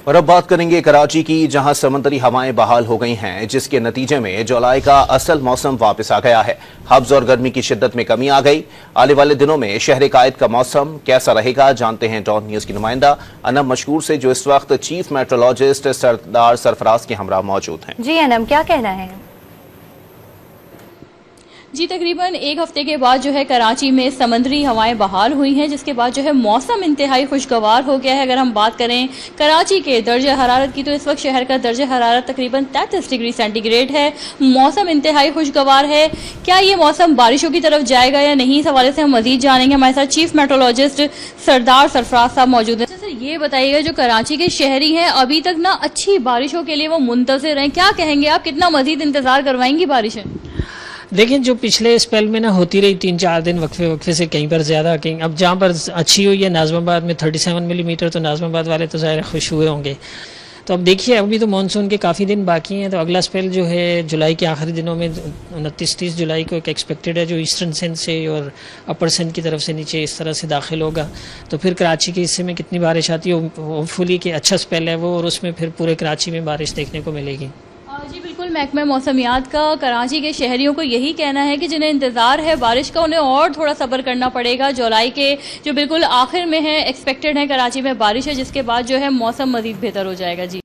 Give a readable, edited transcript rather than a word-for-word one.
और अब बात करेंगे कराची की, जहां समुद्री हवाएं बहाल हो गई हैं, जिसके नतीजे में जुलाई का असल मौसम वापस आ गया है। हब्स और गर्मी की शिद्दत में कमी आ गई। आने वाले दिनों में शहर कायद का मौसम कैसा रहेगा, जानते हैं डॉन न्यूज की नुमाइंदा अनम मशकूर से, जो इस वक्त चीफ मेट्रोलॉजिस्ट सरदार सरफराज के हमरा मौजूद हैं। जी अनम, क्या कहना है? जी, तकरीबन एक हफ्ते के बाद जो है कराची में समुद्री हवाएं बहाल हुई हैं, जिसके बाद जो है मौसम इंतहाई खुशगवार हो गया है। अगर हम बात करें कराची के दर्जे हरारत की, तो इस वक्त शहर का दर्जे हरारत तकरीबन 33 डिग्री सेंटीग्रेड है। मौसम इंतहाई खुशगवार है। क्या ये मौसम बारिशों की तरफ जाएगा या नहीं, इस हवाले से हम मजीद जानेंगे। हमारे साथ चीफ मेट्रोलॉजिस्ट सरदार सरफराज साहब मौजूद हैं। सर, ये बताइएगा, जो कराची के शहरी हैं अभी तक ना अच्छी बारिशों के लिए वो मुंतज़िर हैं, क्या कहेंगे आप, कितना मजीद इंतजार करवाएंगी बारिशें? देखिए, जो पिछले स्पेल में ना होती रही 3-4 दिन वक्फे से, कहीं पर ज़्यादा, कहीं अब जहाँ पर अच्छी हुई है नाज़िमाबाद में 37 मिलीमीटर, तो नाज़िमाबाद वाले तो ज़ाहिर खुश हुए होंगे। तो अब देखिए, अभी तो मानसून के काफ़ी दिन बाकी हैं, तो अगला स्पेल जो है जुलाई के आखिरी दिनों में 29-30 जुलाई को एक एक्सपेक्टेड है, जो ईस्टर्न सिंध से और अपर सिंध की तरफ से नीचे इस तरह से दाखिल होगा। तो फिर कराची के हिस्से में कितनी बारिश आती है, होपफुली कि अच्छा स्पेल है वो, और उसमें फिर पूरे कराची में बारिश देखने को मिलेगी। जी बिल्कुल, महकमा मौसमियात का कराची के शहरियों को यही कहना है कि जिन्हें इंतज़ार है बारिश का, उन्हें और थोड़ा सब्र करना पड़ेगा। जुलाई के जो बिल्कुल आखिर में है एक्सपेक्टेड है कराची में बारिश है, जिसके बाद जो है मौसम मज़ीद बेहतर हो जाएगा। जी।